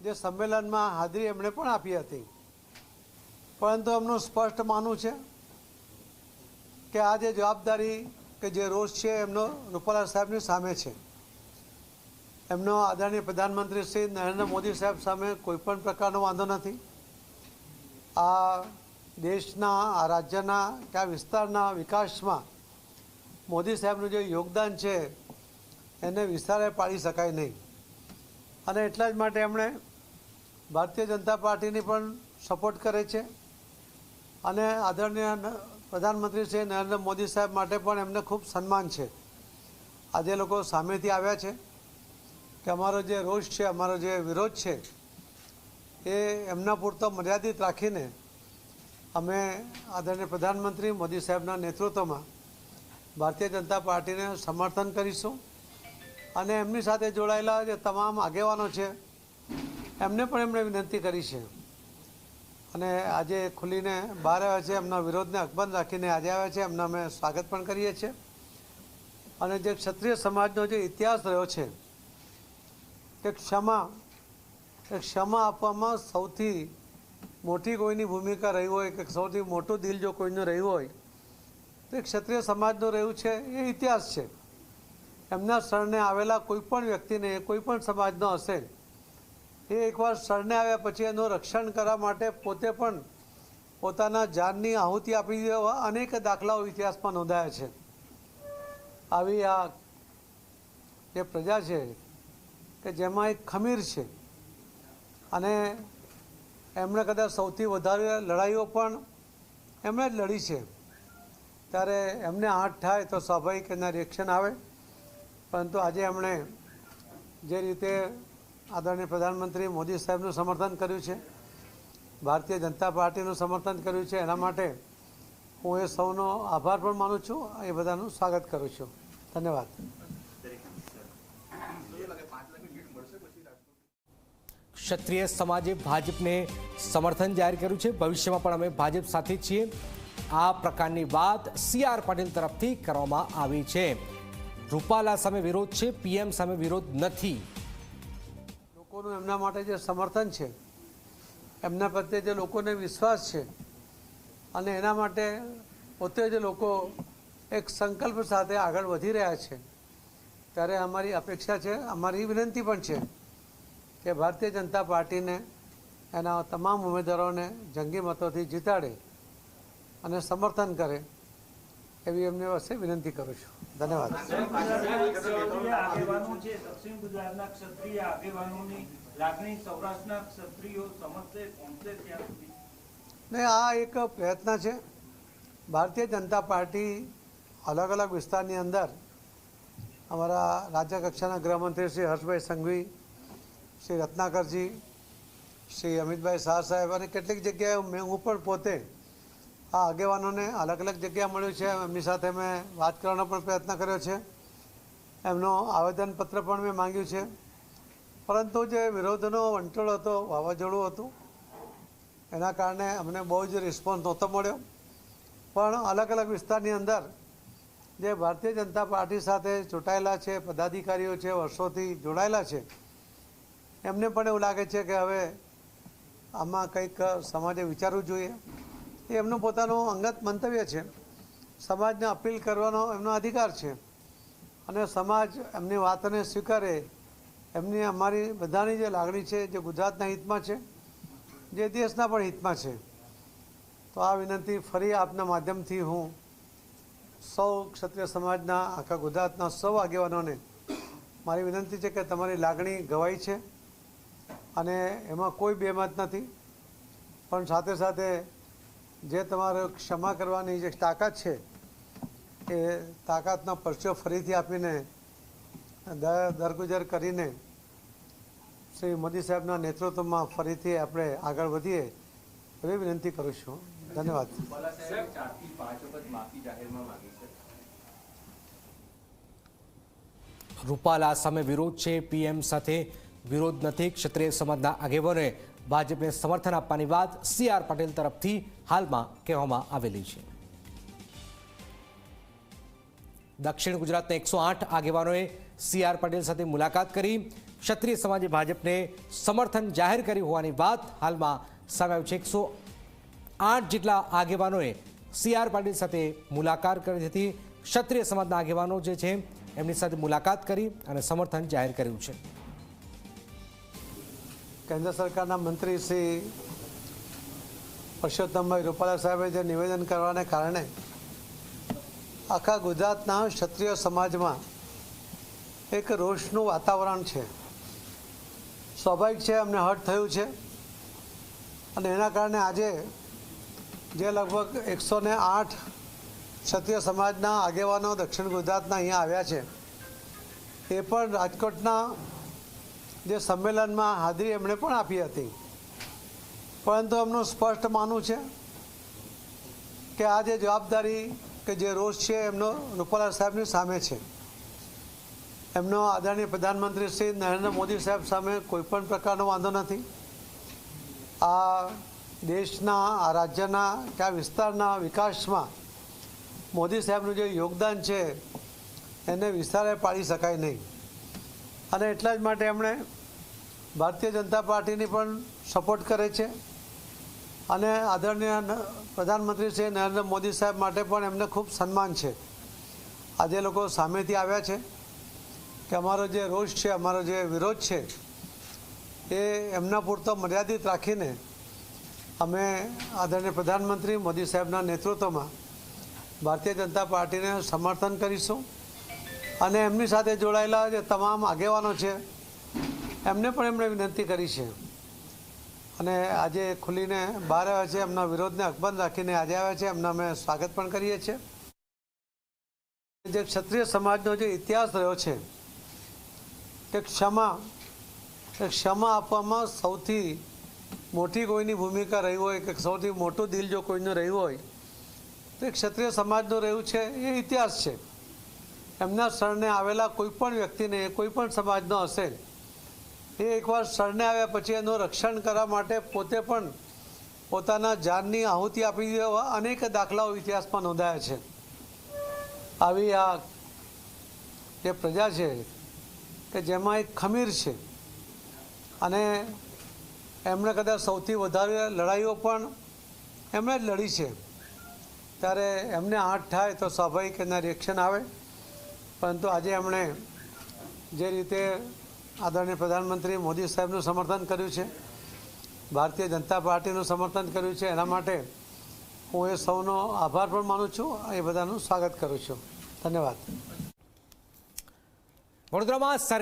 જે સંમેલનમાં હાજરી એમણે પણ આપી હતી, પરંતુ એમનું સ્પષ્ટ માનવું છે કે આ જે જવાબદારી કે જે રોષ છે એમનો રૂપાલા સાહેબની સામે છે. એમનો આદરણીય પ્રધાનમંત્રી શ્રી નરેન્દ્ર મોદી સાહેબ સામે કોઈપણ પ્રકારનો વાંધો નથી. આ દેશના, આ રાજ્યના કે આ વિસ્તારના વિકાસમાં મોદી સાહેબનું જે યોગદાન છે એને વિસ્તારે પાડી શકાય નહીં. અને એટલા જ માટે એમણે ભારતીય જનતા પાર્ટીની પણ સપોર્ટ કરે છે અને આદરણીય પ્રધાનમંત્રી શ્રી નરેન્દ્ર મોદી સાહેબ માટે પણ એમને ખૂબ સન્માન છે. આજે લોકો સામેથી આવ્યા છે કે અમારો જે રોષ છે, અમારો જે વિરોધ છે એ એમના પૂરતો મર્યાદિત રાખીને અમે આદરણીય પ્રધાનમંત્રી મોદી સાહેબના નેતૃત્વમાં ભારતીય જનતા પાર્ટીને સમર્થન કરીશું અને એમની સાથે જોડાયેલા જે તમામ આગેવાનો છે એમને પણ એમણે વિનંતી કરી છે અને આજે ખુલીને બહાર આવ્યા છે. એમના વિરોધને અકબંધ રાખીને આજે આવ્યા છે. એમના અમે સ્વાગત પણ કરીએ છીએ. અને જે ક્ષત્રિય સમાજનો જે ઇતિહાસ રહ્યો છે કે ક્ષમા આપવામાં સૌથી મોટી કોઈની ભૂમિકા રહી હોય કે સૌથી મોટું દિલ જો કોઈનું રહ્યું હોય તો ક્ષત્રિય સમાજનું રહ્યું છે. એ ઇતિહાસ છે. એમના શરણે આવેલા કોઈપણ વ્યક્તિને, કોઈપણ સમાજનો હશે, એ એકવાર શરણે આવ્યા પછી એનું રક્ષણ કરવા માટે પોતે પણ પોતાના જાનની આહુતિ આપી દેવા અનેક દાખલાઓ ઇતિહાસમાં નોંધાયા છે. આવી આ જે પ્રજા છે કે જેમાં એક ખમીર છે અને એમણે કદાચ સૌથી વધારે લડાઈઓ પણ એમણે જ લડી છે. ત્યારે એમને આંટ થાય તો સ્વાભાવિક એના રિએક્શન આવે. પરંતુ આજે એમણે જે રીતે આદરણીય પ્રધાનમંત્રી મોદી સાહેબનું સમર્થન કર્યું છે, ભારતીય જનતા પાર્ટીનું સમર્થન કર્યું છે, એના માટે હું એ સૌનો આભાર પણ માનું છું. એ બધાનું સ્વાગત કરું છું. ધન્યવાદ. ક્ષત્રિય સમાજે ભાજપને સમર્થન જાહેર કર્યું છે. ભવિષ્યમાં પણ અમે ભાજપ સાથે છીએ. આ પ્રકારની વાત CR પાટીલ તરફથી કરવામાં આવી છે. રૂપાલા સામે વિરોધ છે, PM સામે વિરોધ નથી. લોકોનું એમના માટે જે સમર્થન છે, એમના પ્રત્યે જે લોકોને વિશ્વાસ છે અને એના માટે પોતે જે લોકો એક સંકલ્પ સાથે આગળ વધી રહ્યા છે, ત્યારે અમારી અપેક્ષા છે, અમારી વિનંતી પણ છે કે ભારતીય જનતા પાર્ટીને એના તમામ ઉમેદવારોને જંગી મતોથી જીતાડે અને સમર્થન કરે એવી એમની પાસે વિનંતી કરું છું. ધન્યવાદ. ને આ એક પ્રયત્ન છે. ભારતીય જનતા પાર્ટી અલગ અલગ વિસ્તારની અંદર અમારા રાજ્ય કક્ષાના ગૃહમંત્રી શ્રી હર્ષભાઈ સંઘવી, શ્રી રત્નાકરજી, શ્રી અમિતભાઈ શાહ સાહેબ અને કેટલીક જગ્યાએ હું પણ પોતે આ આગેવાનોને અલગ અલગ જગ્યા મળ્યું છે. એમની સાથે મેં વાત કરવાનો પણ પ્રયત્ન કર્યો છે. એમનો આવેદનપત્ર પણ મેં માંગ્યું છે. પરંતુ જે વિરોધનો વંટોળ હતો, વાવાઝોડું હતું, એના કારણે અમને બહુ જ રિસ્પોન્સ નહોતો મળ્યો. પણ અલગ અલગ વિસ્તારની અંદર જે ભારતીય જનતા પાર્ટી સાથે ચૂંટાયેલા છે, પદાધિકારીઓ છે, વર્ષોથી જોડાયેલા છે, એમને પણ એવું લાગે છે કે હવે આમાં કંઈક સમાજે વિચારવું જોઈએ. એ એમનું પોતાનું અંગત મંતવ્ય છે. સમાજને અપીલ કરવાનો એમનો અધિકાર છે અને સમાજ એમની વાતને સ્વીકારે, એમની અમારી બધાની જે લાગણી છે, જે ગુજરાતના હિતમાં છે, જે દેશના પણ હિતમાં છે. તો આ વિનંતી ફરી આપના માધ્યમથી હું સૌ ક્ષત્રિય સમાજના, આખા ગુજરાતના સૌ આગેવાનોને મારી વિનંતી છે કે તમારી લાગણી ગવાઈ છે અને એમાં કોઈ બેમત નથી. પણ સાથે સાથે જે તમારે ક્ષમા કરવાની જે તાકાત છે એ તાકાતનો પરચો ફરીથી આપીને દરગુજર કરીને શ્રી મોદી સાહેબના નેતૃત્વમાં ફરીથી આપણે આગળ વધીએ એવી વિનંતી કરું છું. ધન્યવાદ. રૂપાલા સામે વિરોધ છે, PM સાથે વિરોધ નથી. ક્ષત્રિય સમાજના આગેવાનોએ ભાજપને સમર્થન આપવાની વાત CR પાટીલ તરફથી હાલમાં કહેવામાં આવેલી છે. દક્ષિણ ગુજરાતના 108 આગેવાનોએ CR પાટીલ સાથે મુલાકાત કરી. ક્ષત્રિય સમાજે ભાજપને સમર્થન જાહેર કર્યું હોવાની વાત હાલમાં સામે આવી છે. 108 જેટલા આગેવાનોએ CR પાટીલ સાથે મુલાકાત કરી હતી. ક્ષત્રિય સમાજના આગેવાનો જે છે એમની સાથે મુલાકાત કરી અને સમર્થન જાહેર કર્યું છે. કેન્દ્ર સરકારના મંત્રી શ્રી પરસોત્તમભાઈ રૂપાલા સાહેબે જે નિવેદન કરવાને કારણે આખા ગુજરાતના ક્ષત્રિય સમાજમાં એક રોષનું વાતાવરણ છે. સ્વાભાવિક છે, અમને હર્ટ થયું છે અને એના કારણે આજે જે લગભગ 108 ક્ષત્રિય સમાજના આગેવાનો દક્ષિણ ગુજરાતના અહીંયા આવ્યા છે, એ પણ રાજકોટના જે સંમેલનમાં હાજરી એમણે પણ આપી હતી. પરંતુ એમનું સ્પષ્ટ માનવું છે કે આ જે જવાબદારી કે જે રોષ છે એમનો રૂપાલા સાહેબની સામે છે. એમનો આદરણીય પ્રધાનમંત્રી શ્રી નરેન્દ્ર મોદી સાહેબ સામે કોઈપણ પ્રકારનો વાંધો નથી. આ દેશના, આ રાજ્યના કે આ વિસ્તારના વિકાસમાં મોદી સાહેબનું જે યોગદાન છે એને વિસ્તારે પાડી શકાય નહીં. અને એટલા જ માટે એમણે ભારતીય જનતા પાર્ટીની પણ સપોર્ટ કરે છે અને આદરણીય પ્રધાનમંત્રી શ્રી નરેન્દ્ર મોદી સાહેબ માટે પણ એમને ખૂબ સન્માન છે. આજે લોકો સામેથી આવ્યા છે કે અમારો જે રોષ છે, અમારો જે વિરોધ છે એ એમના પૂરતો મર્યાદિત રાખીને અમે આદરણીય પ્રધાનમંત્રી મોદી સાહેબના નેતૃત્વમાં ભારતીય જનતા પાર્ટીને સમર્થન કરીશું અને એમની સાથે જોડાયેલા જે તમામ આગેવાનો છે એમને પણ એમણે વિનંતી કરી છે અને આજે ખુલીને બહાર આવ્યા છે. એમના વિરોધને અકબંધ રાખીને આજે આવ્યા છે, એમના અમે સ્વાગત પણ કરીએ છીએ. જે ક્ષત્રિય સમાજનો જે ઇતિહાસ રહ્યો છે કે ક્ષમા આપવામાં સૌથી મોટી કોઈની ભૂમિકા રહી હોય કે સૌથી મોટું દિલ જો કોઈનું રહ્યું હોય તો ક્ષત્રિય સમાજનું રહ્યું છે. એ ઇતિહાસ છે. એમના શરણે આવેલા કોઈ પણ વ્યક્તિને, કોઈ પણ સમાજનો હશે, એ એકવાર શરણે આવ્યા પછી એનું રક્ષણ કરવા માટે પોતે પણ પોતાના જાનની આહુતિ આપી દેવા અનેક દાખલાઓ ઇતિહાસમાં નોંધાયા છે. આવી આ જે પ્રજા છે કે જેમાં એક ખમીર છે અને એમણે કદાચ સૌથી વધારે લડાઈઓ પણ એમણે જ લડી છે. ત્યારે એમને આંટ થાય તો સ્વાભાવિક એના રિએક્શન આવે. પરંતુ આજે એમણે જે રીતે આદરણીય પ્રધાનમંત્રી મોદી સાહેબનું સમર્થન કર્યું છે, ભારતીય જનતા પાર્ટીનું સમર્થન કર્યું છે, એના માટે હું એ સૌનો આભાર પણ માનું છું. એ બધાનું સ્વાગત કરું છું. ધન્યવાદ. વડોદરામાં